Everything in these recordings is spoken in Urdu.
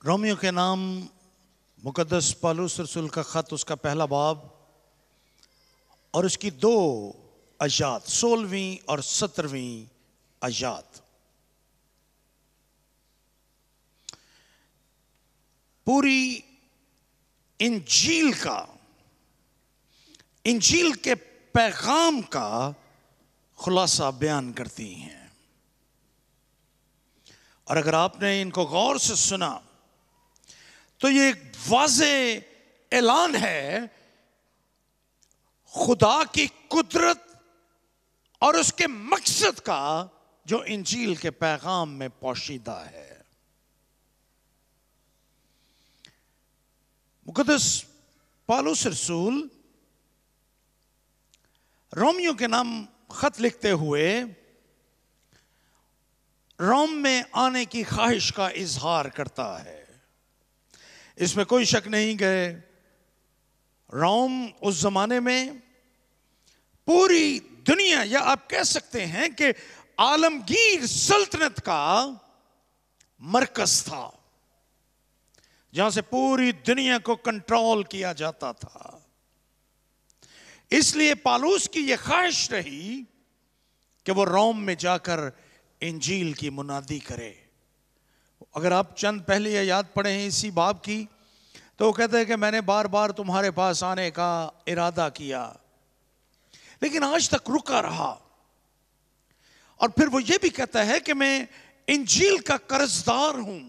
رومیو کے نام مقدس پالوس رسول کا خط، اس کا پہلا باب اور اس کی 2 آیات 16ویں اور 17ویں آیات. پوری انجیل کے پیغام کا خلاصہ بیان کرتی ہیں. اور اگر آپ نے ان کو غور سے سنا تو یہ ایک واضح اعلان ہے خدا کی قدرت اور اس کے مقصد کا جو انجیل کے پیغام میں پوشیدہ ہے. مقدس پالوس رسول رومیو کے نام خط لکھتے ہوئے روم میں آنے کی خواہش کا اظہار کرتا ہے. اس میں کوئی شک نہیں کہ روم اس زمانے میں پوری دنیا، یا آپ کہہ سکتے ہیں کہ عالمگیر سلطنت کا مرکز تھا، جہاں سے پوری دنیا کو کنٹرول کیا جاتا تھا. اس لیے پالوس کی یہ خواہش رہی کہ وہ روم میں جا کر انجیل کی منادی کرے. اگر آپ چند پہلی آیات پڑھیں ہیں اسی باب کی تو وہ کہتے ہیں کہ میں نے بار بار تمہارے پاس آنے کا ارادہ کیا لیکن آج تک رکا رہا. اور پھر وہ یہ بھی کہتا ہے کہ میں انجیل کا قرضدار ہوں.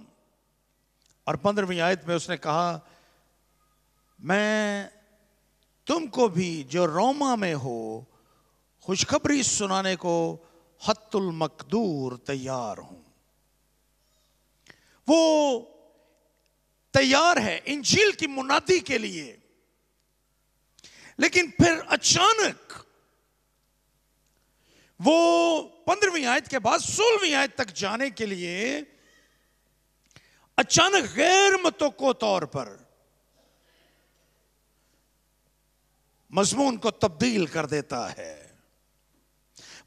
اور 15ویں آیت میں اس نے کہا میں تم کو بھی جو روما میں ہو خوشخبری سنانے کو حت المقدور تیار ہوں. وہ تیار ہے انجیل کی منادی کے لیے، لیکن پھر اچانک وہ 15ویں آیت کے بعد 16ویں آیت تک جانے کے لیے اچانک غیر متوقع طور پر مضمون کو تبدیل کر دیتا ہے.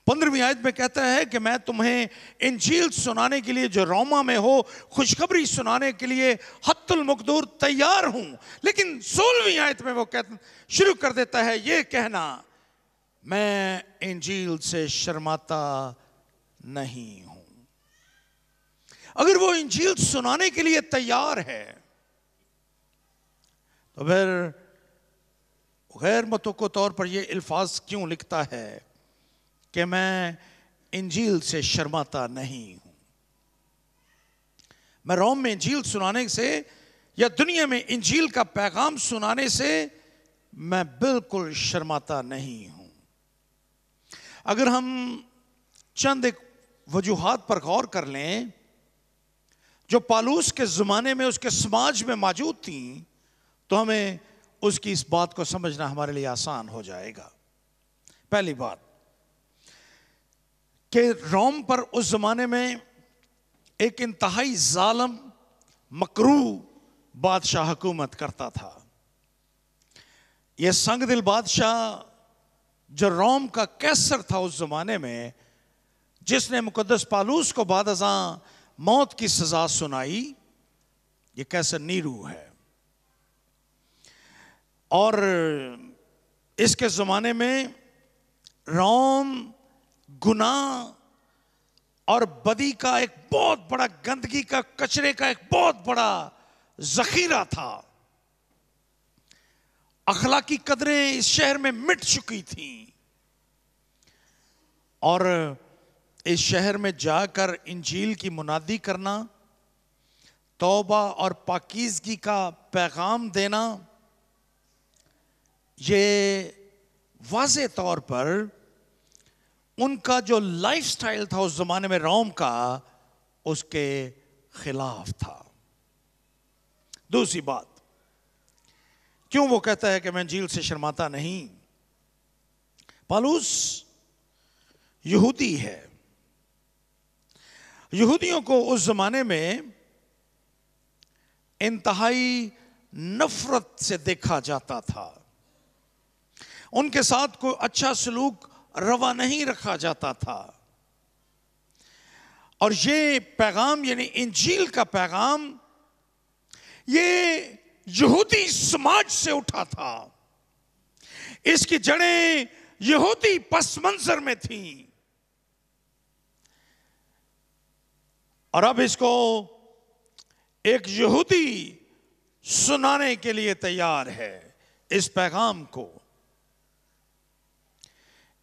15ویں آیت میں کہتا ہے کہ میں تمہیں انجیل سنانے کے لیے جو روما میں ہو خوشخبری سنانے کے لیے حت المقدور تیار ہوں. لیکن 16ویں آیت میں وہ شروع کر دیتا ہے یہ کہنا میں انجیل سے شرماتا نہیں ہوں. اگر وہ انجیل سنانے کے لیے تیار ہے تو پھر غیر متوقع طور پر یہ الفاظ کیوں لکھتا ہے کہ میں انجیل سے شرماتا نہیں ہوں؟ میں روم میں انجیل سنانے سے یا دنیا میں انجیل کا پیغام سنانے سے میں بالکل شرماتا نہیں ہوں. اگر ہم چند ایک وجوہات پر غور کر لیں جو پالوس کے زمانے میں اس کے سماج میں موجود تھیں تو ہمیں اس کی اس بات کو سمجھنا ہمارے لیے آسان ہو جائے گا. پہلی بات کہ روم پر اس زمانے میں ایک انتہائی ظالم مکروہ بادشاہ حکومت کرتا تھا. یہ سنگ دل بادشاہ جو روم کا قیصر تھا اس زمانے میں، جس نے مقدس پالوس کو بعد ازاں موت کی سزا سنائی، یہ قیصر نیرو ہے. اور اس کے زمانے میں روم گناہ اور بدی کا ایک بہت بڑا، گندگی کا، کچرے کا ایک بہت بڑا ذخیرہ تھا. اخلاقی قدریں اس شہر میں مٹ چکی تھیں اور اس شہر میں جا کر انجیل کی منادی کرنا، توبہ اور پاکیزگی کا پیغام دینا، یہ واضح طور پر ان کا جو لائف سٹائل تھا اس زمانے میں روم کا، اس کے خلاف تھا. دوسری بات کیوں وہ کہتا ہے کہ میں انجیل سے شرماتا نہیں؟ پالوس یہودی ہے. یہودیوں کو اس زمانے میں انتہائی نفرت سے دیکھا جاتا تھا. ان کے ساتھ کوئی اچھا سلوک روا نہیں رکھا جاتا تھا. اور یہ پیغام یعنی انجیل کا پیغام یہ یہودی سماج سے اٹھا تھا، اس کی جڑیں یہودی پس منظر میں تھیں، اور اب اس کو ایک یہودی سنانے کے لیے تیار ہے اس پیغام کو۔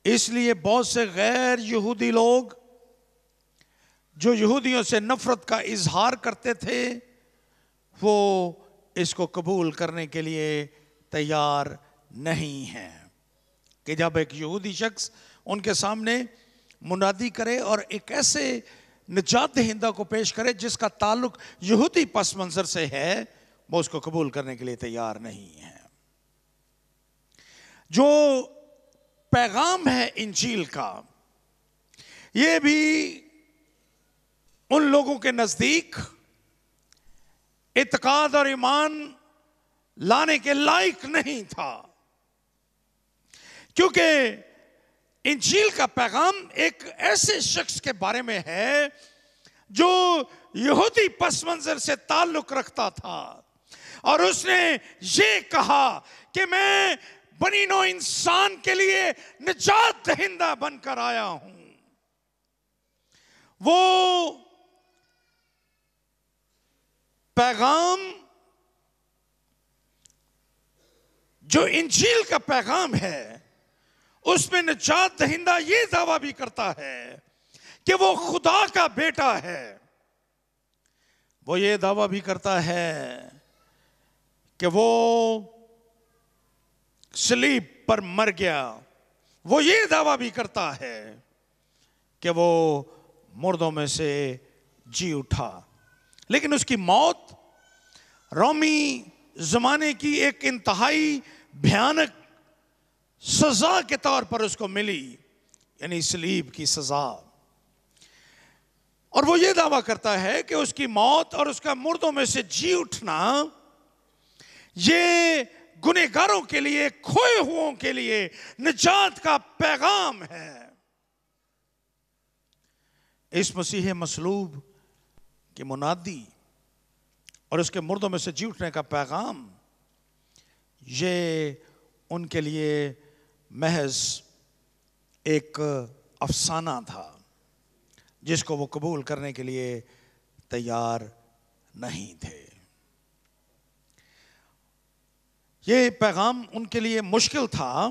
اس لیے بہت سے غیر یہودی لوگ جو یہودیوں سے نفرت کا اظہار کرتے تھے، وہ اس کو قبول کرنے کے لیے تیار نہیں ہیں کہ جب ایک یہودی شخص ان کے سامنے منادی کرے اور ایک ایسے نجات دہندہ کو پیش کرے جس کا تعلق یہودی پس منظر سے ہے، وہ اس کو قبول کرنے کے لیے تیار نہیں ہے۔ جو پیغام ہے انجیل کا، یہ بھی ان لوگوں کے نزدیک اعتقاد اور ایمان لانے کے لائق نہیں تھا، کیونکہ انجیل کا پیغام ایک ایسے شخص کے بارے میں ہے جو یہودی پس منظر سے تعلق رکھتا تھا، اور اس نے یہ کہا کہ میں بنی نوع انسان کے لیے نجات دہندہ بن کر آیا ہوں۔ وہ پیغام جو انجیل کا پیغام ہے، اس میں نجات دہندہ یہ دعویٰ بھی کرتا ہے کہ وہ خدا کا بیٹا ہے۔ وہ یہ دعویٰ بھی کرتا ہے کہ وہ صلیب پر مر گیا۔ وہ یہ دعویٰ بھی کرتا ہے کہ وہ مردوں میں سے جی اٹھا، لیکن اس کی موت رومی زمانے کی ایک انتہائی بھیانک سزا کے طور پر اس کو ملی، یعنی صلیب کی سزا۔ اور وہ یہ دعویٰ کرتا ہے کہ اس کی موت اور اس کا مردوں میں سے جی اٹھنا یہ گنہگاروں کے لیے، کھوئے ہوئوں کے لیے نجات کا پیغام ہے۔ اس مسیح مصلوب کی منادی اور اس کے مردوں میں سے جی اٹھنے کا پیغام، یہ ان کے لیے محض ایک افسانہ تھا جس کو وہ قبول کرنے کے لیے تیار نہیں تھے۔ یہ پیغام ان کے لیے مشکل تھا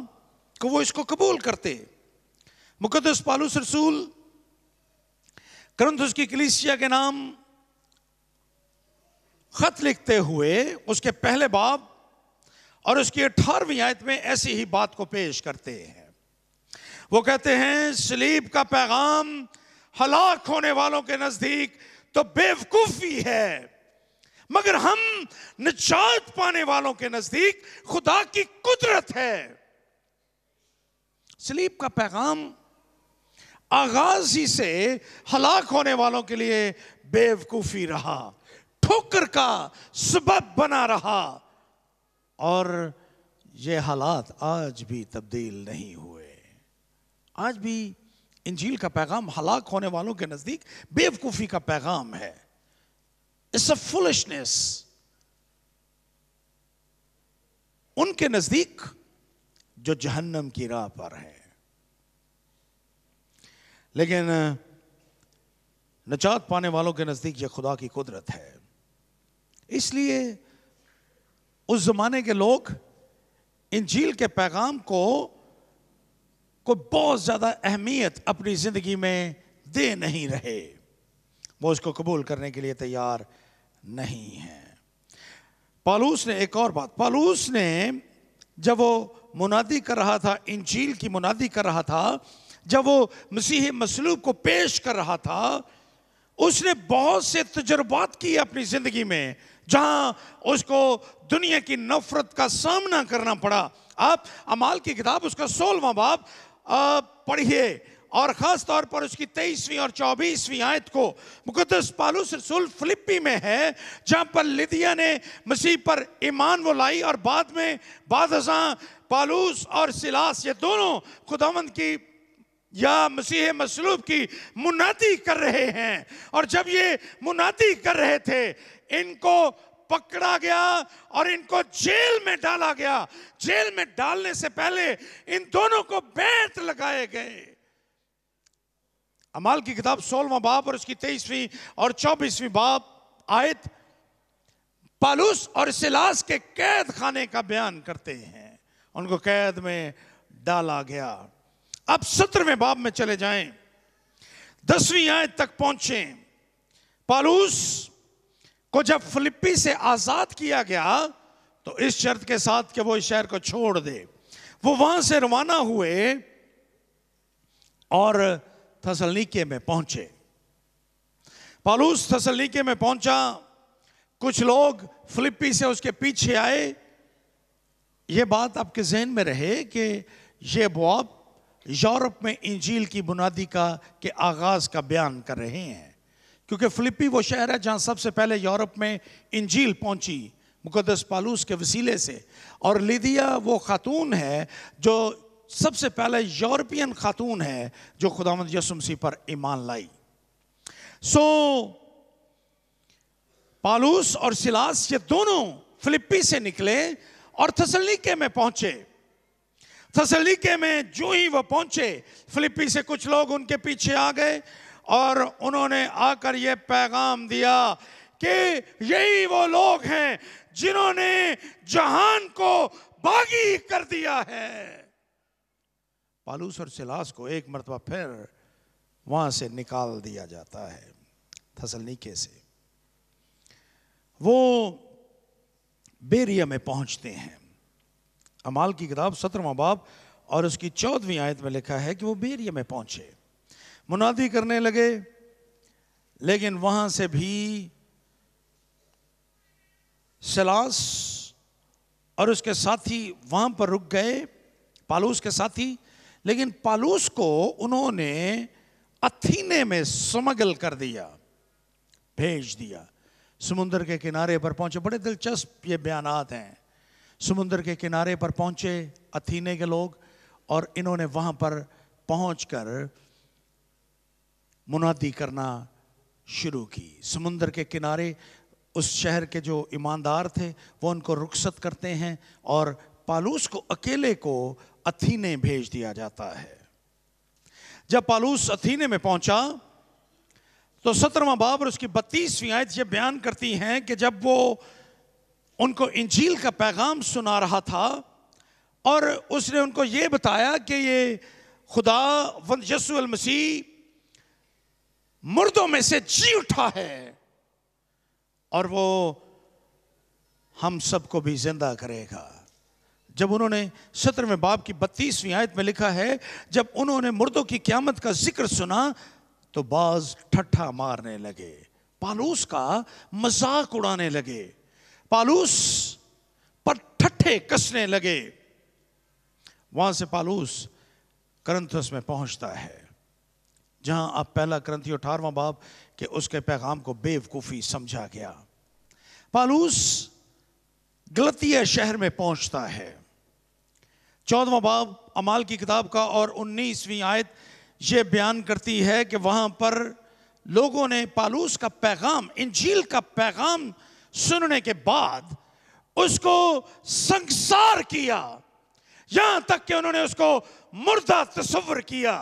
کہ وہ اس کو قبول کرتے۔ مقدس پالوس رسول کرنتھس کی کلیسیا کے نام خط لکھتے ہوئے اس کے پہلے باب اور اس کی 18ویں آیت میں ایسی ہی بات کو پیش کرتے ہیں۔ وہ کہتے ہیں صلیب کا پیغام ہلاک ہونے والوں کے نزدیک تو بے وقوفی ہے، مگر ہم نجات پانے والوں کے نزدیک خدا کی قدرت ہے۔ صلیب کا پیغام آغاز ہی سے ہلاک ہونے والوں کے لیے بے وقوفی رہا، ٹھوکر کا سبب بنا رہا، اور یہ حالات آج بھی تبدیل نہیں ہوئے۔ آج بھی انجیل کا پیغام ہلاک ہونے والوں کے نزدیک بے وقوفی کا پیغام ہے۔ It's a foolishness۔ ان کے نزدیک جو جہنم کی راہ پر ہے، لیکن نجات پانے والوں کے نزدیک یہ خدا کی قدرت ہے۔ اس لیے اس زمانے کے لوگ انجیل کے پیغام کو بہت زیادہ اہمیت اپنی زندگی میں دے نہیں رہے، وہ اس کو قبول کرنے کے لیے تیار نہیں ہیں۔ پالوس نے ایک اور بات، پالوس نے جب وہ منادی کر رہا تھا، انجیل کی منادی کر رہا تھا، جب وہ مسیح مصلوب کو پیش کر رہا تھا، اس نے بہت سے تجربات کیے اپنی زندگی میں جہاں اس کو دنیا کی نفرت کا سامنا کرنا پڑا۔ آپ اعمال کی کتاب اس کا 16واں باب پڑھیے، اور خاص طور پر اس کی 23ویں اور 24ویں آیت کو۔ مقدس پالوس رسول فلپی میں ہے، جہاں پر لیدیا نے مسیح پر ایمان وہ لائی، اور بعد میں بعد ازاں پالوس اور سیلاس یہ دونوں خداوند کی یا مسیح مصلوب کی منادی کر رہے ہیں۔ اور جب یہ منادی کر رہے تھے، ان کو پکڑا گیا اور ان کو جیل میں ڈالا گیا. جیل میں ڈالنے سے پہلے ان دونوں کو بیعت لگائے گئے. اعمال کی کتاب 16واں باب اور اس کی 23ویں اور 24ویں باب آیت پالوس اور سیلاس کے قید خانے کا بیان کرتے ہیں. ان کو قید میں ڈالا گیا. اب 17ویں باب میں چلے جائیں, 10ویں آیت تک پہنچیں. پالوس کو جب فلپی سے آزاد کیا گیا تو اس شرط کے ساتھ کہ وہ اس شہر کو چھوڑ دے. وہ وہاں سے روانہ ہوئے اور تھسلنیکے میں پہنچے. پالوس تھسلنیکے میں پہنچا. کچھ لوگ فلپی سے اس کے پیچھے آئے. یہ بات آپ کے ذہن میں رہے کہ یہ ابواب یورپ میں انجیل کی بنیادی کے آغاز کا بیان کر رہے ہیں, کیونکہ فلپی وہ شہر ہے جہاں سب سے پہلے یورپ میں انجیل پہنچی مقدس پالوس کے وسیلے سے. اور لیدیا وہ خاتون ہے جو سب سے پہلے یورپین خاتون ہے جو خداوند یسوع مسیح پر ایمان لائی. پالوس اور سیلاس یہ دونوں فلپی سے نکلے اور تھسلنیکے میں پہنچے. تھسلنیکے میں جو ہی وہ پہنچے, فلپی سے کچھ لوگ ان کے پیچھے آ گئے اور انہوں نے آ کر یہ پیغام دیا کہ یہی وہ لوگ ہیں جنہوں نے جہان کو باغی کر دیا ہے. پالوس اور سیلاس کو ایک مرتبہ پھر وہاں سے نکال دیا جاتا ہے تھسلنیکے سے. وہ بیریا میں پہنچتے ہیں. اعمال کی کتاب 17واں باب اور اس کی 14ویں آیت میں لکھا ہے کہ وہ بیریا میں پہنچے, منادی کرنے لگے, لیکن وہاں سے بھی سیلاس اور اس کے ساتھی وہاں پر رک گئے, پالوس کے ساتھی. لیکن پالوس کو انہوں نے اتھینے میں سمگل کر دیا, بھیج دیا. سمندر کے کنارے پر پہنچے. بڑے دلچسپ یہ بیانات ہیں. سمندر کے کنارے پر پہنچے اتھینے کے لوگ اور انہوں نے وہاں پر پہنچ کر منادی کرنا شروع کی. سمندر کے کنارے اس شہر کے جو ایماندار تھے وہ ان کو رخصت کرتے ہیں اور پالوس کو اکیلے کو اتھینے بھیج دیا جاتا ہے. جب پالوس اتھینے میں پہنچا تو 17واں باب اور اس کی 32ویں آیت یہ بیان کرتی ہیں کہ جب وہ ان کو انجیل کا پیغام سنا رہا تھا اور اس نے ان کو یہ بتایا کہ یہ خدا وند یسوع المسیح مردوں میں سے جی اٹھا ہے اور وہ ہم سب کو بھی زندہ کرے گا. جب انہوں نے 17ویں باب کی 32ویں آیت میں لکھا ہے جب انہوں نے مردوں کی قیامت کا ذکر سنا تو بعض ٹھٹھا مارنے لگے, پالوس کا مذاق اڑانے لگے, پالوس پر ٹھٹھے کسنے لگے. وہاں سے پالوس کرنتھس میں پہنچتا ہے جہاں اب پہلا کرنتھی 18واں باب کہ اس کے پیغام کو بے وقوفی سمجھا گیا. پالوس گلتیہ شہر میں پہنچتا ہے. 14واں باب اعمال کی کتاب کا اور 19ویں آیت یہ بیان کرتی ہے کہ وہاں پر لوگوں نے پالوس کا پیغام, انجیل کا پیغام سننے کے بعد اس کو سنگسار کیا, یہاں تک کہ انہوں نے اس کو مردہ تصور کیا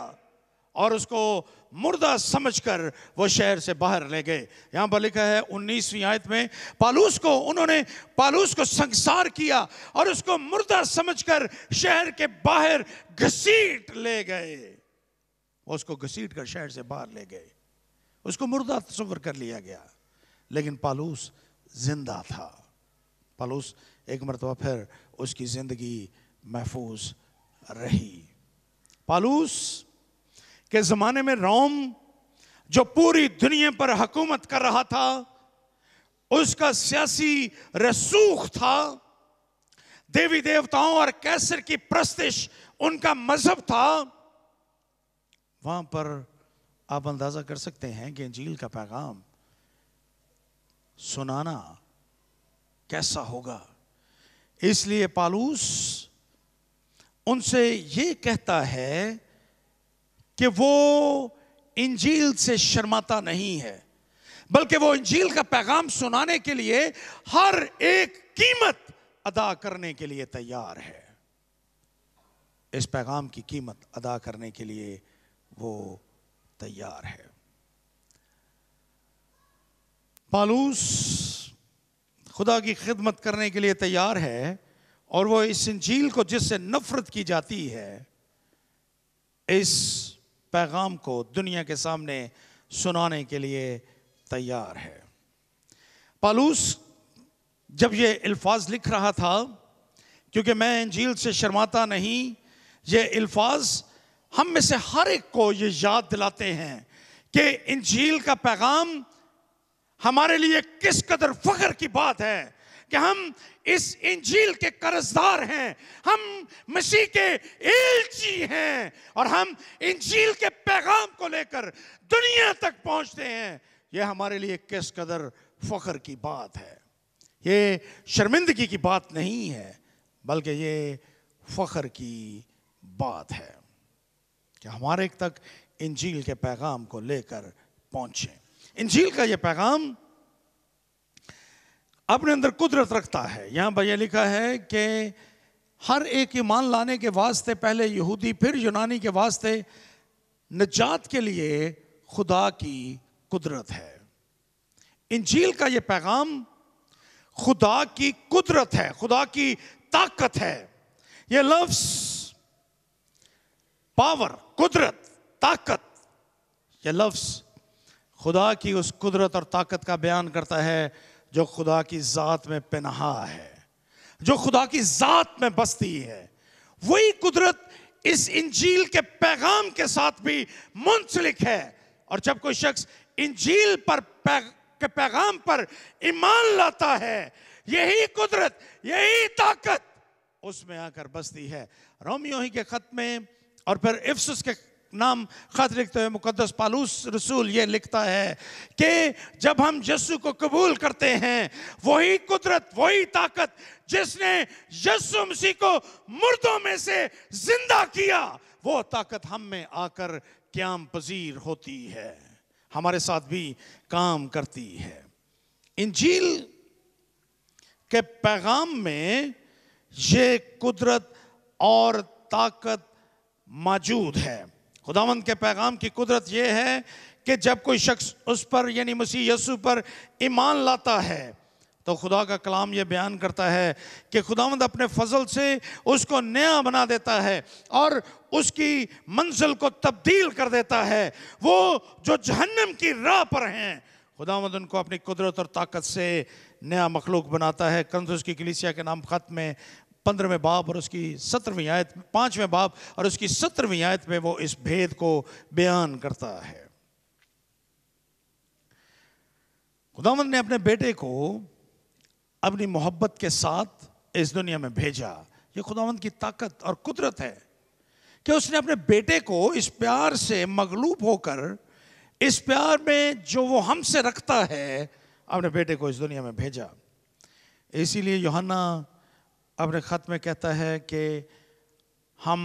اور اس کو مردہ سمجھ کر وہ شہر سے باہر لے گئے. یہاں پر لکھا ہے 19ویں آیت میں انہوں نے پالوس کو سنگسار کیا اور اس کو مردہ سمجھ کر شہر کے باہر گھسیٹ لے گئے. وہ اس کو گھسیٹ کر شہر سے باہر لے گئے, اس کو مردہ تصور کر لیا گیا, لیکن پالوس زندہ تھا. پالوس ایک مرتبہ پھر اس کی زندگی محفوظ رہی. پالوس کے زمانے میں روم جو پوری دنیا پر حکومت کر رہا تھا, اس کا سیاسی رسوخ تھا, دیوی دیوتاؤں اور کیسر کی پرستش ان کا مذہب تھا. وہاں پر آپ اندازہ کر سکتے ہیں کہ انجیل کا پیغام سنانا کیسا ہوگا. اس لیے پالوس ان سے یہ کہتا ہے کہ وہ انجیل سے شرماتا نہیں ہے, بلکہ وہ انجیل کا پیغام سنانے کے لیے ہر ایک قیمت ادا کرنے کے لیے تیار ہے. اس پیغام کی قیمت ادا کرنے کے لیے وہ تیار ہے. پالوس خدا کی خدمت کرنے کے لیے تیار ہے، اور وہ اس انجیل کو جس سے نفرت کی جاتی ہے، اس پیغام کو دنیا کے سامنے سنانے کے لیے تیار ہے. پالوس جب یہ الفاظ لکھ رہا تھا، کیونکہ میں انجیل سے شرماتا نہیں، یہ الفاظ ہم میں سے ہر ایک کو یہ یاد دلاتے ہیں کہ انجیل کا پیغام ہمارے لیے کس قدر فخر کی بات ہے کہ ہم اس انجیل کے قرضدار ہیں، ہم مسیح کے ایلچی ہیں، اور ہم انجیل کے پیغام کو لے کر دنیا تک پہنچتے ہیں. یہ ہمارے لیے کس قدر فخر کی بات ہے. یہ شرمندگی کی بات نہیں ہے، بلکہ یہ فخر کی بات ہے کہ ہمارے تک انجیل کے پیغام کو لے کر پہنچیں. انجیل کا یہ پیغام اپنے اندر قدرت رکھتا ہے. یہاں پر یہ لکھا ہے کہ ہر ایک ایمان لانے کے واسطے، پہلے یہودی پھر یونانی کے واسطے، نجات کے لیے خدا کی قدرت ہے. انجیل کا یہ پیغام خدا کی قدرت ہے، خدا کی طاقت ہے. یہ لفظ پاور، قدرت، طاقت، یہ لفظ خدا کی اس قدرت اور طاقت کا بیان کرتا ہے جو خدا کی ذات میں پنہا ہے، جو خدا کی ذات میں بستی ہے. وہی قدرت اس انجیل کے پیغام کے ساتھ بھی منسلک ہے. اور جب کوئی شخص انجیل کے پیغام پر ایمان لاتا ہے، یہی قدرت، یہی طاقت اس میں آ کر بستی ہے. رومیو ہی کے خط میں اور پھر افسس کے نام خط لکھتے ہوئے مقدس پالوس رسول یہ لکھتا ہے کہ جب ہم یسوع کو قبول کرتے ہیں، وہی قدرت، وہی طاقت جس نے یسوع مسیح کو مردوں میں سے زندہ کیا، وہ طاقت ہم میں آ کر قیام پذیر ہوتی ہے، ہمارے ساتھ بھی کام کرتی ہے. انجیل کے پیغام میں یہ قدرت اور طاقت موجود ہے. خداوند کے پیغام کی قدرت یہ ہے کہ جب کوئی شخص اس پر یعنی مسیح یسوع پر ایمان لاتا ہے تو خدا کا کلام یہ بیان کرتا ہے کہ خداوند اپنے فضل سے اس کو نیا بنا دیتا ہے اور اس کی منزل کو تبدیل کر دیتا ہے. وہ جو جہنم کی راہ پر ہیں، خداوند ان کو اپنی قدرت اور طاقت سے نیا مخلوق بناتا ہے. کرنتھس کی کلیسیا کے نام خط میں 15ویں باب اور اس کی 17ویں آیت، 5ویں باب اور اس کی 17ویں آیت میں وہ اس بھید کو بیان کرتا ہے. خداوند نے اپنے بیٹے کو اپنی محبت کے ساتھ اس دنیا میں بھیجا. یہ خداوند کی طاقت اور قدرت ہے کہ اس نے اپنے بیٹے کو اس پیار سے مغلوب ہو کر، اس پیار میں جو وہ ہم سے رکھتا ہے، اپنے بیٹے کو اس دنیا میں بھیجا. اسی لیے یوحنا اپنے خط میں کہتا ہے کہ ہم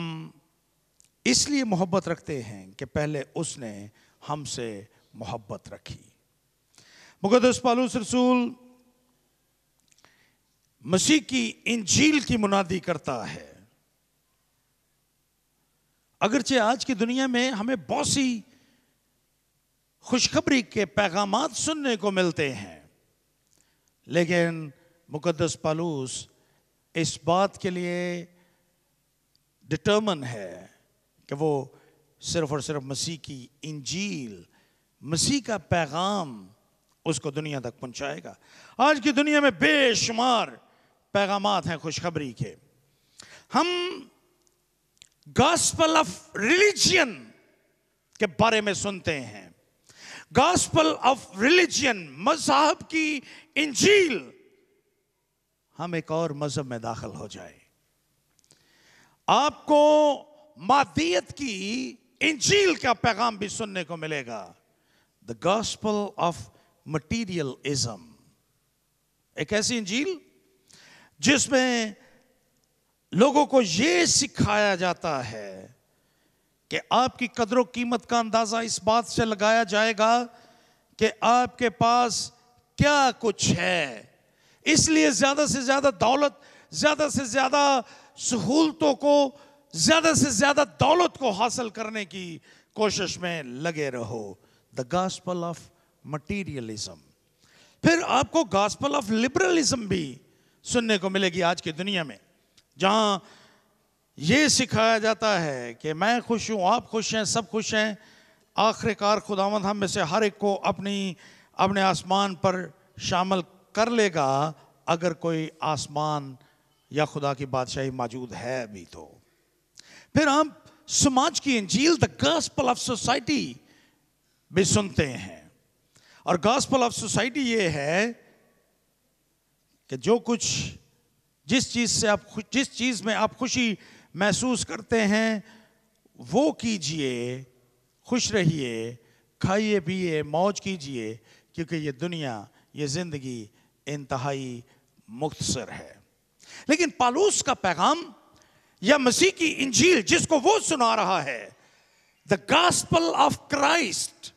اس لیے محبت رکھتے ہیں کہ پہلے اس نے ہم سے محبت رکھی. مقدس پالوس رسول مسیح کی انجیل کی منادی کرتا ہے. اگرچہ آج کی دنیا میں ہمیں بہت سی خوشخبری کے پیغامات سننے کو ملتے ہیں، لیکن مقدس پالوس اس بات کے لیے ڈٹرمن ہے کہ وہ صرف اور صرف مسیح کی انجیل، مسیح کا پیغام اس کو دنیا تک پہنچائے گا. آج کی دنیا میں بے شمار پیغامات ہیں خوشخبری کے. ہم گاسپل آف ریلیجن کے بارے میں سنتے ہیں. گاسپل آف ریلیجن، مذہب کی انجیل. ہم ایک اور مذہب میں داخل ہو جائے، آپ کو مادیت کی انجیل کا پیغام بھی سننے کو ملے گا. The gospel of materialism، ایک ایسی انجیل جس میں لوگوں کو یہ سکھایا جاتا ہے کہ آپ کی قدر و قیمت کا اندازہ اس بات سے لگایا جائے گا کہ آپ کے پاس کیا کچھ ہے. اس لیے زیادہ سے زیادہ دولت، زیادہ سے زیادہ سہولتوں کو، زیادہ سے زیادہ دولت کو حاصل کرنے کی کوشش میں لگے رہو. دا گاسپل آف مٹیریلزم. پھر آپ کو گاسپل آف لبرلزم بھی سننے کو ملے گی آج کی دنیا میں، جہاں یہ سکھایا جاتا ہے کہ میں خوش ہوں، آپ خوش ہیں، سب خوش ہیں، آخر کار خداوند ہم میں سے ہر ایک کو اپنے آسمان پر شامل کر لے گا اگر کوئی آسمان یا خدا کی بادشاہی موجود ہے بھی تو. پھر ہم سماج کی انجیل دا گاسپل آف سوسائٹی بھی سنتے ہیں. اور گاسپل آف سوسائٹی یہ ہے کہ جو کچھ جس چیز میں آپ خوشی محسوس کرتے ہیں وہ کیجئے، خوش رہیے، کھائیے پیئے، موج کیجئے، کیونکہ یہ دنیا، یہ زندگی انتہائی مختصر ہے. لیکن پالوس کا پیغام یا مسیح کی انجیل جس کو وہ سنا رہا ہے، دا گاسپل آف کرائسٹ،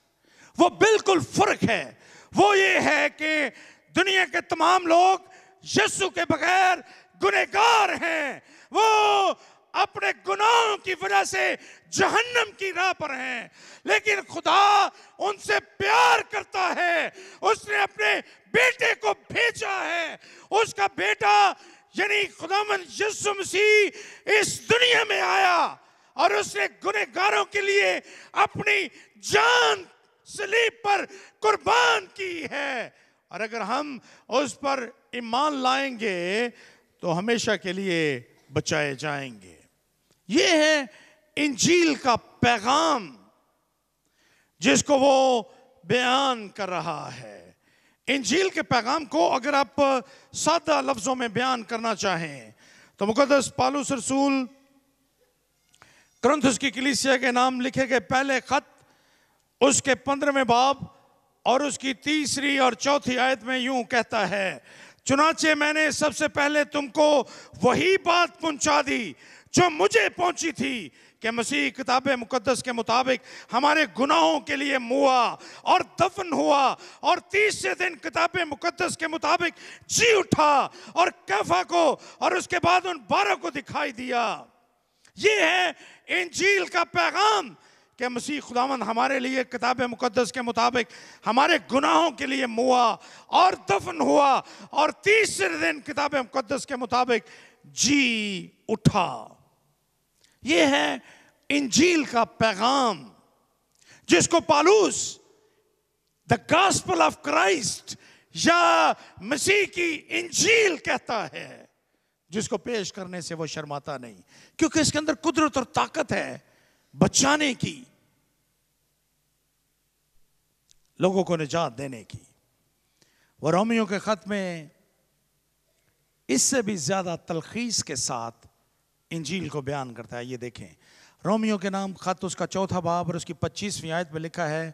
وہ بالکل فرق ہے. وہ یہ ہے کہ دنیا کے تمام لوگ یسوع کے بغیر گنہگار ہیں، وہ اپنے گناہوں کی وجہ سے جہنم کی راہ پر ہیں، لیکن خدا ان سے پیار کرتا ہے. اس نے اپنے بیٹے کو بھیجا ہے. اس کا بیٹا یعنی خداوند یسوع مسیح اس دنیا میں آیا اور اس نے گنہگاروں کے لیے اپنی جان صلیب پر قربان کی ہے. اور اگر ہم اس پر ایمان لائیں گے تو ہمیشہ کے لیے بچائے جائیں گے. یہ ہے انجیل کا پیغام جس کو وہ بیان کر رہا ہے. انجیل کے پیغام کو اگر آپ سادہ لفظوں میں بیان کرنا چاہیں تو مقدس پالوس رسول کرنتھس کی کلیسیا کے نام لکھے گئے پہلے خط اس کے 15ویں باب اور اس کی 3 اور 4 آیت میں یوں کہتا ہے، چنانچہ میں نے سب سے پہلے تم کو وہی بات پہنچا دی جو مجھے پہنچی تھی کہ مسیح کتاب مقدس کے مطابق ہمارے گناہوں کے لیے موا اور دفن ہوا اور 30 دن کتاب مقدس کے مطابق جی اٹھا اور کیفا کو اور اس کے بعد ان 12 کو دکھائی دیا. یہ ہے انجیل کا پیغام کہ مسیح خداوند ہمارے لیے کتاب مقدس کے مطابق ہمارے گناہوں کے لیے موا اور دفن ہوا اور 30 دن کتاب مقدس کے مطابق جی اٹھا. یہ ہے انجیل کا پیغام جس کو پالوس دا گاسپل آف کرائسٹ یا مسیح کی انجیل کہتا ہے، جس کو پیش کرنے سے وہ شرماتا نہیں، کیونکہ اس کے اندر قدرت اور طاقت ہے بچانے کی، لوگوں کو نجات دینے کی. وہ رومیوں کے خط میں اس سے بھی زیادہ تلخیص کے ساتھ انجیل کو بیان کرتا ہے. یہ دیکھیں، رومیوں کے نام خط اس کا 4 باب اور اس کی 25ویں آیت میں لکھا ہے،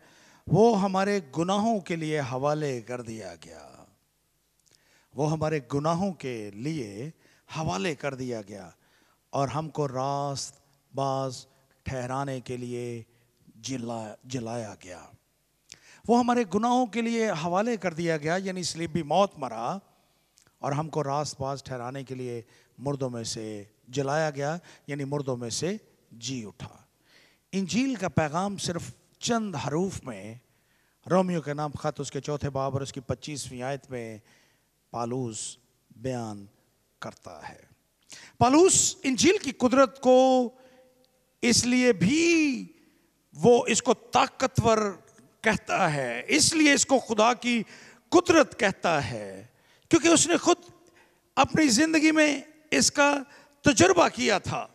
وہ ہمارے گناہوں کے لیے حوالے کر دیا گیا. وہ ہمارے گناہوں کے لیے حوالے کر دیا گیا اور ہم کو راست باز ٹھہرانے کے لیے جلایا گیا. وہ ہمارے گناہوں کے لیے حوالے کر دیا گیا یعنی صلیبی موت مرا اور ہم کو راست باز ٹھہرانے کے لیے مردوں میں سے جلایا گیا یعنی مردوں میں سے جی اٹھا. انجیل کا پیغام صرف چند حروف میں رومیوں کے نام خط اس کے 4 باب اور اس کی 25ویں آیت میں پالوس بیان کرتا ہے. پالوس انجیل کی قدرت کو اس لیے بھی وہ اس کو طاقتور کہتا ہے، اس لیے اس کو خدا کی قدرت کہتا ہے کیونکہ اس نے خود اپنی زندگی میں اس کا تجربہ کیا تھا.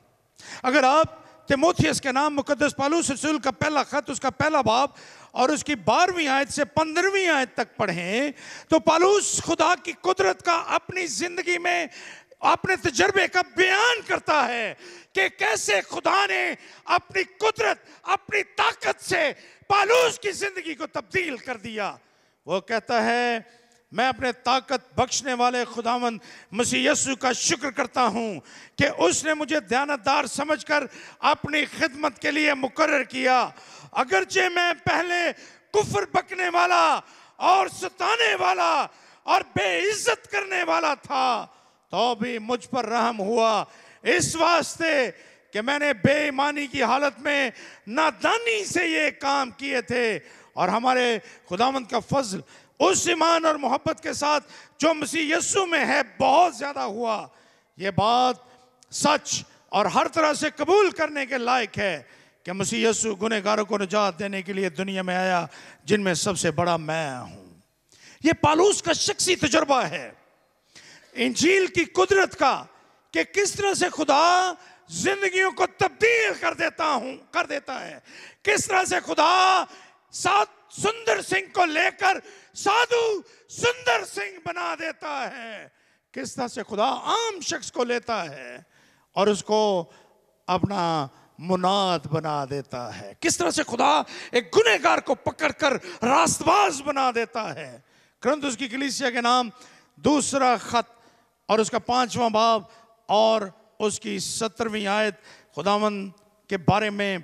اگر آپ تیموتھیوس کے نام مقدس پالوس رسول کا پہلا خط اس کا 1 باب اور اس کی 12ویں آیت سے 15ویں آیت تک پڑھیں تو پالوس خدا کی قدرت کا اپنی زندگی میں اپنے تجربے کا بیان کرتا ہے کہ کیسے خدا نے اپنی قدرت، اپنی طاقت سے پالوس کی زندگی کو تبدیل کر دیا. وہ کہتا ہے، میں اپنے طاقت بخشنے والے خداوند مسیح یسوع کا شکر کرتا ہوں کہ اس نے مجھے دیانتدار سمجھ کر اپنی خدمت کے لیے مقرر کیا. اگرچہ میں پہلے کفر بکنے والا اور ستانے والا اور بے عزت کرنے والا تھا تو بھی مجھ پر رحم ہوا، اس واسطے کہ میں نے بے ایمانی کی حالت میں نادانی سے یہ کام کیے تھے، اور ہمارے خداوند کا فضل اس ایمان اور محبت کے ساتھ جو مسیح یسوع میں ہے بہت زیادہ ہوا۔ یہ بات سچ اور ہر طرح سے قبول کرنے کے لائق ہے کہ مسیح یسوع گنہگاروں کو نجات دینے کے لیے دنیا میں آیا، جن میں سب سے بڑا میں ہوں۔ یہ پالوس کا شخصی تجربہ ہے انجیل کی قدرت کا، کہ کس طرح سے خدا زندگیوں کو تبدیل کر دیتا ہے، کس طرح سے خدا سندر سنگھ کو لے کر سادھو سندر سنگھ بنا دیتا ہے، کس طرح سے خدا عام شخص کو لیتا ہے اور اس کو اپنا مناد بنا دیتا ہے، کس طرح سے خدا ایک گنہگار کو پکڑ کر راست باز بنا دیتا ہے۔ کرنتھس کی کلیسیا کے نام دوسرا خط اور اس کا 5واں باب اور اس کی 17ویں آیت خداوند کے بارے میں،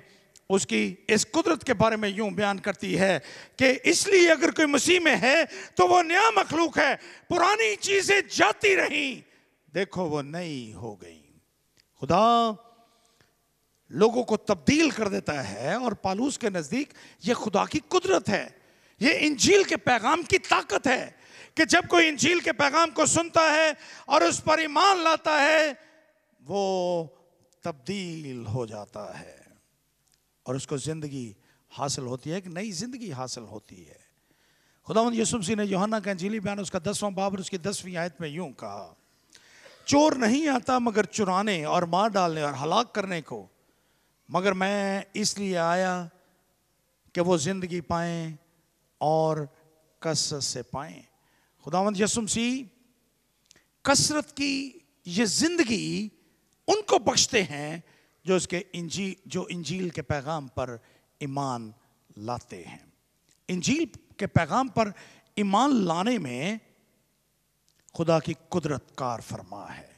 اس کی اس قدرت کے بارے میں یوں بیان کرتی ہے کہ اس لیے اگر کوئی مسیح میں ہے تو وہ نیا مخلوق ہے، پرانی چیزیں جاتی رہیں، دیکھو وہ نئی ہو گئیں۔ خدا لوگوں کو تبدیل کر دیتا ہے، اور پالوس کے نزدیک یہ خدا کی قدرت ہے، یہ انجیل کے پیغام کی طاقت ہے کہ جب کوئی انجیل کے پیغام کو سنتا ہے اور اس پر ایمان لاتا ہے وہ تبدیل ہو جاتا ہے اور اس کو زندگی حاصل ہوتی ہے، ایک نئی زندگی حاصل ہوتی ہے۔ خداوند یسوع مسیح نے یوحنا کا انجیلی بیان اس کا 10واں باب اور اس کی 10ویں آیت میں یوں کہا، چور نہیں آتا مگر چرانے اور مار ڈالنے اور ہلاک کرنے کو، مگر میں اس لیے آیا کہ وہ زندگی پائیں اور کثرت سے پائیں۔ خداوند یسوع مسیح کثرت کی یہ زندگی ان کو بخشتے ہیں جو انجیل کے پیغام پر ایمان لاتے ہیں۔ انجیل کے پیغام پر ایمان لانے میں خدا کی قدرت کار فرما ہے۔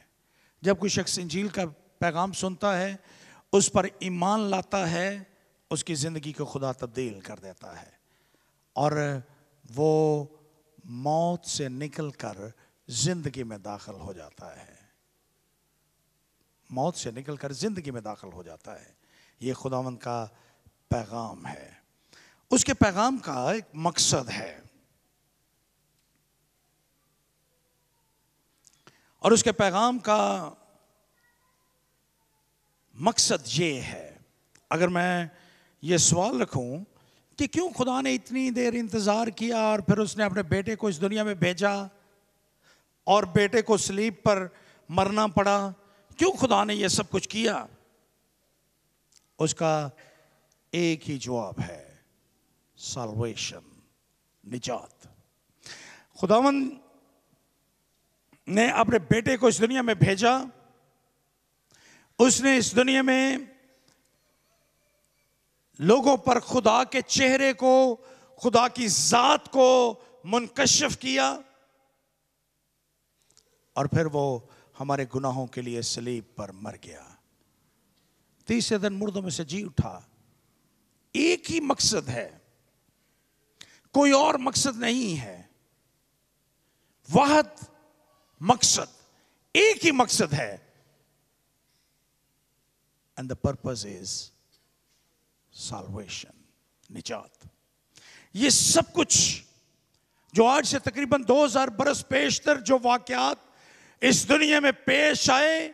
جب کوئی شخص انجیل کا پیغام سنتا ہے، اس پر ایمان لاتا ہے، اس کی زندگی کو خدا تبدیل کر دیتا ہے اور وہ موت سے نکل کر زندگی میں داخل ہو جاتا ہے، موت سے نکل کر زندگی میں داخل ہو جاتا ہے۔ یہ خداوند کا پیغام ہے، اس کے پیغام کا ایک مقصد ہے، اور اس کے پیغام کا مقصد یہ ہے۔ اگر میں یہ سوال رکھوں کہ کیوں خدا نے اتنی دیر انتظار کیا اور پھر اس نے اپنے بیٹے کو اس دنیا میں بھیجا اور بیٹے کو صلیب پر مرنا پڑا، کیوں خدا نے یہ سب کچھ کیا؟ اس کا ایک ہی جواب ہے، سالویشن، نجات۔ خداوند نے اپنے بیٹے کو اس دنیا میں بھیجا، اس نے اس دنیا میں لوگوں پر خدا کے چہرے کو، خدا کی ذات کو منکشف کیا، اور پھر وہ ہمارے گناہوں کے لیے صلیب پر مر گیا، تیسرے دن مردوں میں سے جی اٹھا۔ ایک ہی مقصد ہے، کوئی اور مقصد نہیں ہے، واحد مقصد، ایک ہی مقصد ہے، and the purpose is salvation، نجات۔ یہ سب کچھ جو آج سے تقریباً 2000 برس پیشتر جو واقعات اس دنیا میں پیش آئے،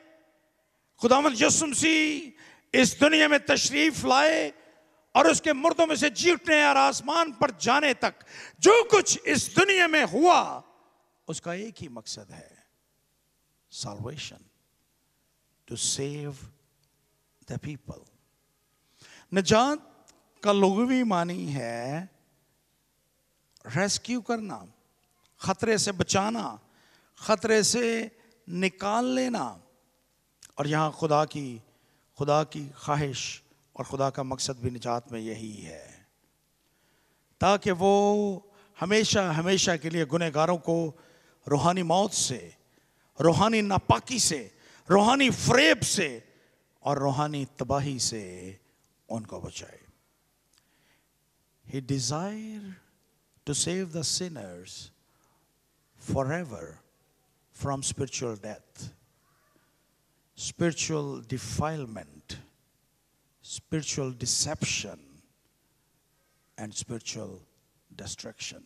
خداوند یسوع مسیح اس دنیا میں تشریف لائے اور اس کے مردوں میں سے جی اٹھنے اور آسمان پر جانے تک جو کچھ اس دنیا میں ہوا، اس کا ایک ہی مقصد ہے، salvation، to save the people۔ نجات کا لغوی معنی ہے ریسکیو کرنا، خطرے سے بچانا، خطرے سے نکال لینا، اور یہاں خدا کی خواہش اور خدا کا مقصد بھی نجات میں یہی ہے، تاکہ وہ ہمیشہ ہمیشہ کے لیے گنہگاروں کو روحانی موت سے، روحانی ناپاکی سے، روحانی فریب سے اور روحانی تباہی سے ان کو بچائے۔ He desired to save the sinners forever from spiritual death, spiritual defilement, spiritual deception, and spiritual destruction.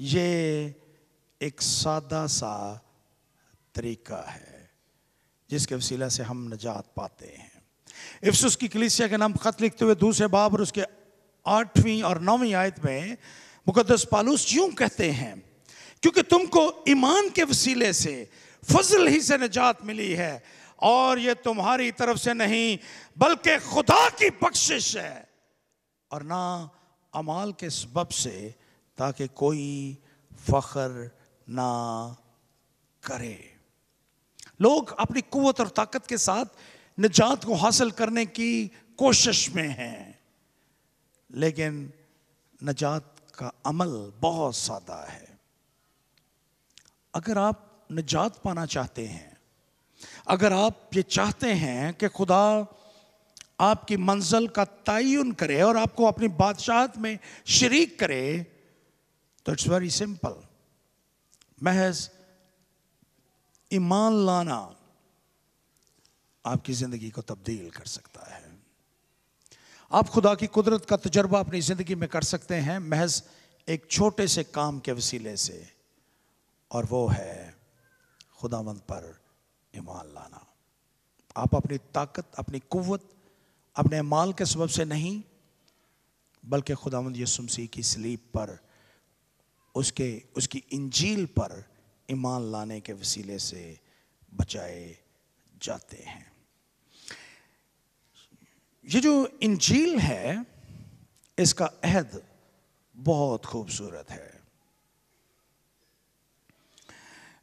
یہ ایک سادہ سا طریقہ ہے جس کے وسیلہ سے ہم نجات پاتے ہیں۔ افسس کی کلیسیا کے نام خط لکھتے ہوئے دوسرے باب اور اس کے 8ویں اور 9ویں آیت میں مقدس پالوس یوں کہتے ہیں، کیونکہ تم کو ایمان کے وسیلے سے فضل ہی سے نجات ملی ہے، اور یہ تمہاری طرف سے نہیں بلکہ خدا کی بخشش ہے، اور نہ اعمال کے سبب سے، تاکہ کوئی فخر نہ کرے۔ لوگ اپنی قوت اور طاقت کے ساتھ نجات کو حاصل کرنے کی کوشش میں ہیں، لیکن نجات کا عمل بہت سادہ ہے۔ اگر آپ نجات پانا چاہتے ہیں، اگر آپ یہ چاہتے ہیں کہ خدا آپ کی منزل کا تعین کرے اور آپ کو اپنی بادشاہت میں شریک کرے، تو اٹس ویری سمپل۔ محض ایمان لانا آپ کی زندگی کو تبدیل کر سکتا ہے۔ آپ خدا کی قدرت کا تجربہ اپنی زندگی میں کر سکتے ہیں محض ایک چھوٹے سے کام کے وسیلے سے، اور وہ ہے خداوند پر ایمان لانا۔ آپ اپنی طاقت، اپنی قوت، اپنے اعمال کے سبب سے نہیں، بلکہ خداوند یسوع مسیح کی صلیب پر، اس کی انجیل پر ایمان لانے کے وسیلے سے بچائے جاتے ہیں۔ یہ جو انجیل ہے، اس کا عہد بہت خوبصورت ہے۔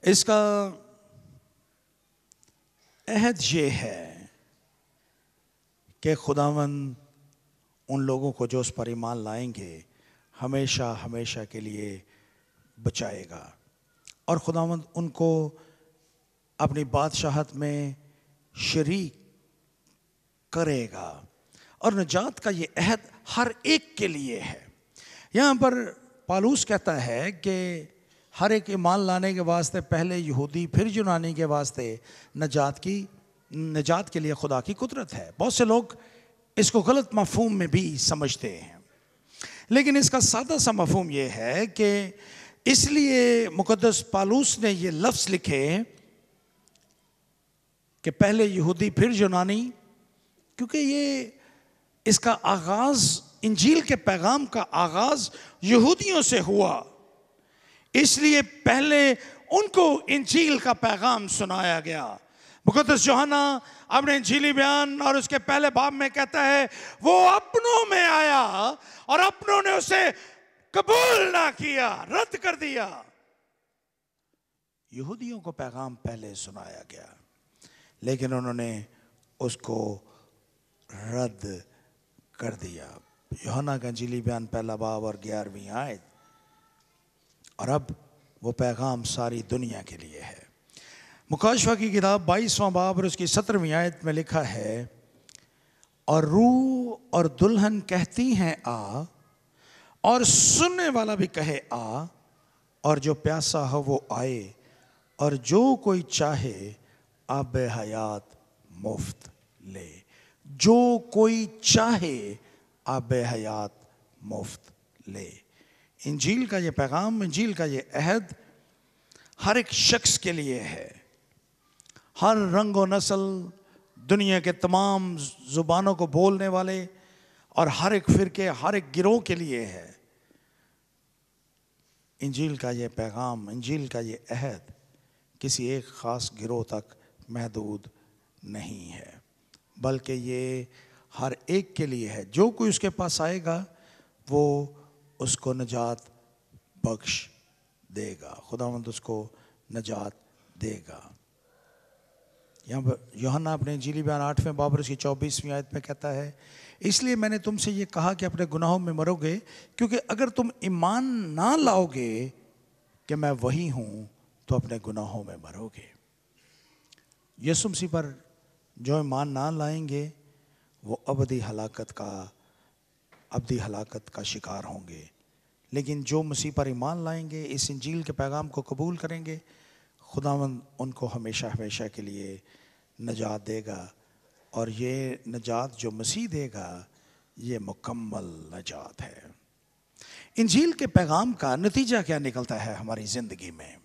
اس کا عہد یہ ہے کہ خداوند ان لوگوں کو جو اس پر ایمان لائیں گے ہمیشہ ہمیشہ کے لیے بچائے گا، اور خداوند ان کو اپنی بادشاہت میں شریک کرے گا، اور نجات کا یہ عہد ہر ایک کے لیے ہے۔ یہاں پر پالوس کہتا ہے کہ ہر ایک ایمان لانے کے واسطے، پہلے یہودی پھر یونانی کے واسطے نجات کے لیے خدا کی قدرت ہے۔ بہت سے لوگ اس کو غلط مفہوم میں بھی سمجھتے ہیں، لیکن اس کا سادہ سا مفہوم یہ ہے کہ اس لیے مقدس پالوس نے یہ لفظ لکھے کہ پہلے یہودی پھر یونانی، کیونکہ اس کا آغاز، انجیل کے پیغام کا آغاز یہودیوں سے ہوا، اس لیے پہلے ان کو انجیل کا پیغام سنایا گیا۔ مقدس یوحنا اپنے انجیلی بیان اور اس کے پہلے باب میں کہتا ہے، وہ اپنوں میں آیا اور اپنوں نے اسے قبول نہ کیا، رد کر دیا۔ یہودیوں کو پیغام پہلے سنایا گیا، لیکن انہوں نے اس کو رد کر دیا۔ یوحنا کا انجیلی بیان پہلا باب اور 11ویں آیت۔ اور اب وہ پیغام ساری دنیا کے لیے ہے۔ مکاشفہ کی کتاب 22واں باب اور اس کی 17ویں آیت میں لکھا ہے، اور روح اور دلہن کہتی ہیں آ، اور سننے والا بھی کہے آ، اور جو پیاسا ہو وہ آئے، اور جو کوئی چاہے آب حیات مفت لے۔ جو کوئی چاہے آب حیات مفت لے۔ انجیل کا یہ پیغام، انجیل کا یہ عہد ہر ایک شخص کے لیے ہے، ہر رنگ و نسل، دنیا کے تمام زبانوں کو بولنے والے اور ہر ایک فرقے، ہر ایک گروہ کے لیے ہے۔ انجیل کا یہ پیغام، انجیل کا یہ عہد کسی ایک خاص گروہ تک محدود نہیں ہے، بلکہ یہ ہر ایک کے لیے ہے۔ جو کوئی اس کے پاس آئے گا وہ اس کو نجات بخش دے گا، خداوند اس کو نجات دے گا۔ یہاں پر یوحنا اپنے انجیلی بیان 8ویں باب اور اس کی 24ویں آیت میں کہتا ہے، اس لیے میں نے تم سے یہ کہا کہ اپنے گناہوں میں مرو گے، کیونکہ اگر تم ایمان نہ لاؤ گے کہ میں وہی ہوں تو اپنے گناہوں میں مرو گے۔ یسوع مسیح پر جو ایمان نہ لائیں گے وہ ابدی ہلاکت کا شکار ہوں گے، لیکن جو مسیح پر ایمان لائیں گے، اس انجیل کے پیغام کو قبول کریں گے، خداوند ان کو ہمیشہ ہمیشہ کے لیے نجات دے گا، اور یہ نجات جو مسیح دے گا یہ مکمل نجات ہے۔ انجیل کے پیغام کا نتیجہ کیا نکلتا ہے ہماری زندگی میں؟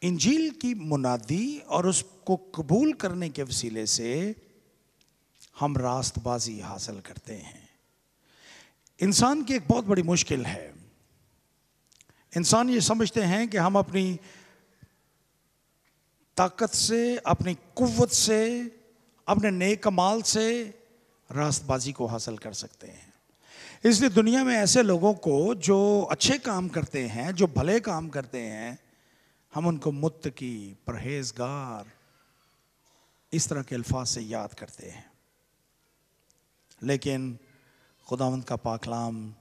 انجیل کی منادی اور اس کو قبول کرنے کے وسیلے سے ہم راست بازی حاصل کرتے ہیں۔ انسان کی ایک بہت بڑی مشکل ہے، انسان یہ سمجھتے ہیں کہ ہم اپنی طاقت سے، اپنی قوت سے، اپنے نیک اعمال سے راست بازی کو حاصل کر سکتے ہیں۔ اس لیے دنیا میں ایسے لوگوں کو جو اچھے کام کرتے ہیں، جو بھلے کام کرتے ہیں، ہم ان کو متقی، پرہیزگار، اس طرح کے الفاظ سے یاد کرتے ہیں۔ لیکن خداوند کا پاک کلام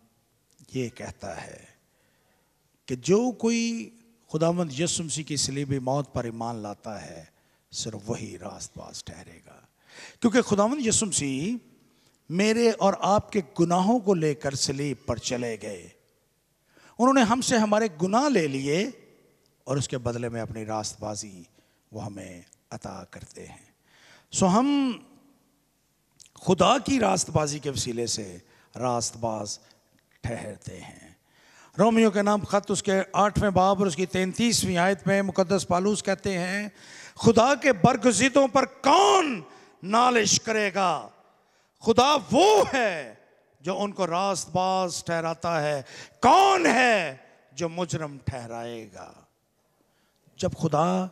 یہ کہتا ہے کہ جو کوئی خداوند یسوع مسیح کی صلیبی موت پر ایمان لاتا ہے صرف وہی راست باز ٹھہرے گا، کیونکہ خداوند یسوع مسیح میرے اور آپ کے گناہوں کو لے کر صلیب پر چلے گئے۔ انہوں نے ہم سے ہمارے گناہ لے لیے اور اس کے بدلے میں اپنی راست بازی وہ ہمیں عطا کرتے ہیں۔ سو ہم خدا کی راست بازی کے وسیلے سے راست باز ٹھہرتے ہیں۔ رومیو کے نام خط اس کے 8ویں باب اور اس کی 33ویں آیت میں مقدس پالوس کہتے ہیں، خدا کے برگزیدوں پر کون نالش کرے گا؟ خدا وہ ہے جو ان کو راست باز ٹھہراتا ہے، کون ہے جو مجرم ٹھہرائے گا؟ جب خدا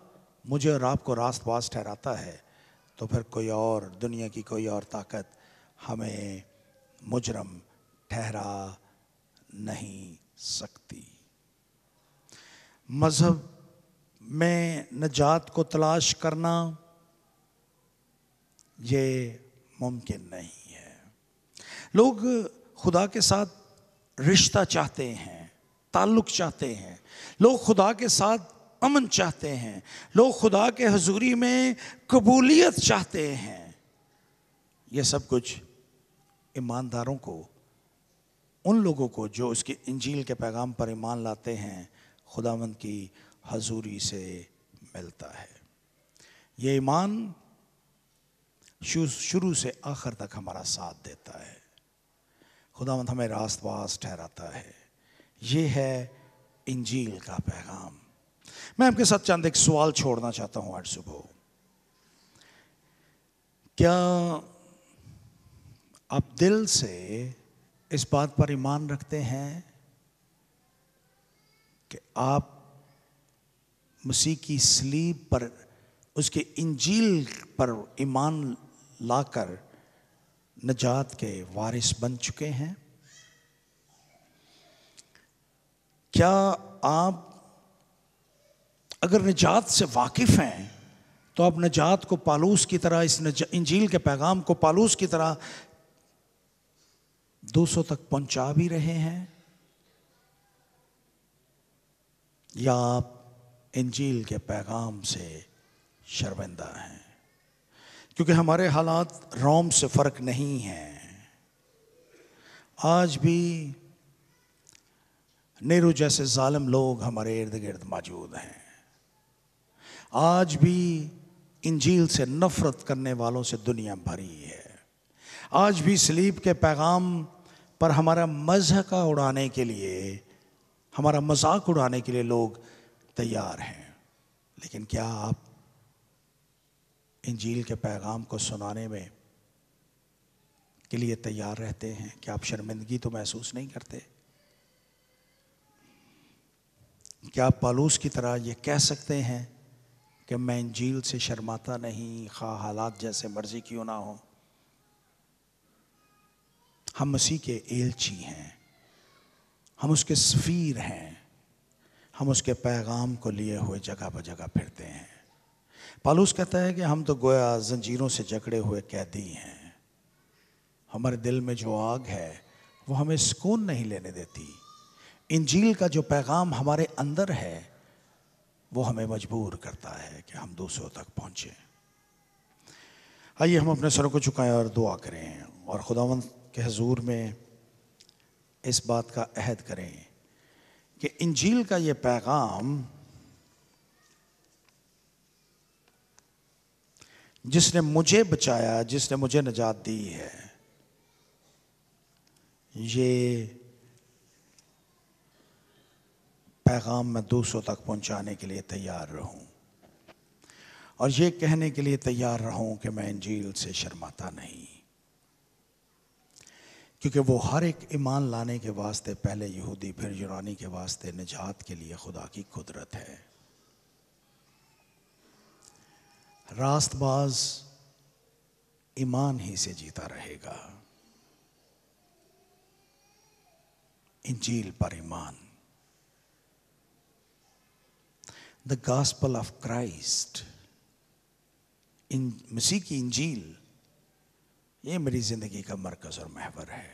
مجھے اور آپ کو راست باز ٹھہراتا ہے تو پھر کوئی اور دنیا کی کوئی اور طاقت ہمیں مجرم ٹھہرا نہیں سکتی۔ مذہب میں نجات کو تلاش کرنا یہ ممکن نہیں ہے۔ لوگ خدا کے ساتھ رشتہ چاہتے ہیں، تعلق چاہتے ہیں، لوگ خدا کے ساتھ امن چاہتے ہیں، لوگ خدا کے حضوری میں قبولیت چاہتے ہیں۔ یہ سب کچھ ایمانداروں کو، ان لوگوں کو جو اس کی انجیل کے پیغام پر ایمان لاتے ہیں، خداوند کی حضوری سے ملتا ہے۔ یہ ایمان شروع سے آخر تک ہمارا ساتھ دیتا ہے۔ خداوند ہمیں راست باز ٹھہراتا ہے۔ یہ ہے انجیل کا پیغام۔ میں آپ کے ساتھ چند ایک سوال چھوڑنا چاہتا ہوں آج صبح۔ کیا آپ دل سے اس بات پر ایمان رکھتے ہیں کہ آپ مسیح کی صلیب پر، اس کے انجیل پر ایمان لا کر نجات کے وارث بن چکے ہیں؟ کیا آپ اگر نجات سے واقف ہیں تو آپ نجات کو پالوس کی طرح، اس انجیل کے پیغام کو پالوس کی طرح دوسروں تک پہنچا بھی رہے ہیں؟ یا آپ انجیل کے پیغام سے شرمندہ ہیں؟ کیونکہ ہمارے حالات روم سے فرق نہیں ہیں۔ آج بھی نیرو جیسے ظالم لوگ ہمارے ارد گرد موجود ہیں۔ آج بھی انجیل سے نفرت کرنے والوں سے دنیا بھری ہے۔ آج بھی صلیب کے پیغام پر ہمارا مذاق اڑانے کے لیے، ہمارا مذاق اڑانے کے لیے لوگ تیار ہیں۔ لیکن کیا آپ انجیل کے پیغام کو سنانے میں کے لیے تیار رہتے ہیں؟ کہ آپ شرمندگی تو محسوس نہیں کرتے؟ کیا آپ پالوس کی طرح یہ کہہ سکتے ہیں کہ میں انجیل سے شرماتا نہیں، خواہ حالات جیسے مرضی کیوں نہ ہوں؟ ہم مسیح کے ایلچی ہیں، ہم اس کے سفیر ہیں، ہم اس کے پیغام کو لیے ہوئے جگہ بہ جگہ پھرتے ہیں۔ پالوس کہتا ہے کہ ہم تو گویا زنجیروں سے جکڑے ہوئے قیدی ہیں۔ ہمارے دل میں جو آگ ہے وہ ہمیں سکون نہیں لینے دیتی۔ انجیل کا جو پیغام ہمارے اندر ہے وہ ہمیں مجبور کرتا ہے کہ ہم دوسروں تک پہنچیں۔ آئیے ہم اپنے سروں کو جھکائیں اور دعا کریں اور خداوند کے حضور میں اس بات کا عہد کریں کہ انجیل کا یہ پیغام جس نے مجھے بچایا، جس نے مجھے نجات دی ہے، یہ پیغام میں دوسروں تک پہنچانے کے لیے تیار رہوں، اور یہ کہنے کے لیے تیار رہوں کہ میں انجیل سے شرماتا نہیں، کیونکہ وہ ہر ایک ایمان لانے کے واسطے پہلے یہودی پھر یونانی کے واسطے نجات کے لیے خدا کی قدرت ہے۔ راست باز ایمان ہی سے جیتا رہے گا، انجیل پر ایمان۔ The gospel of Christ، مسیح کی انجیل، یہ میری زندگی کا مرکز اور محور ہے۔